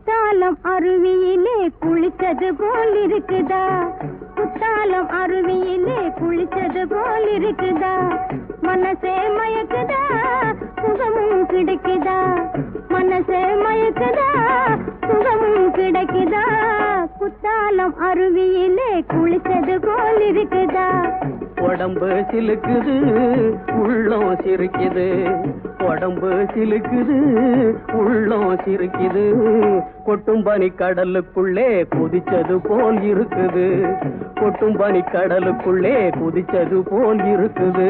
குத்தாலம் அருவியிலே குளிச்சது போல் இருக்குதா குத்தாலம் அருவியிலே குளிச்சது போல் இருக்குதா மனசே மயக்குதா சுகமும் கிடைக்குதா மனசே மயக்குதா சுகமும் கிடைக்குதா குத்தாலம் அருவியிலே குளிச்சது போல் இருக்குதா உடம்பு சிலுக்குது உள்ளம் சிரிக்குது உடம்பு சிலுக்குது உள்ளம் சிரிக்குது கொட்டும் பனி கடலுக்குள்ளே குதிச்சது போல் இருக்குது கொட்டும் பனி கடலுக்குள்ளே குதிச்சது போல் இருக்குது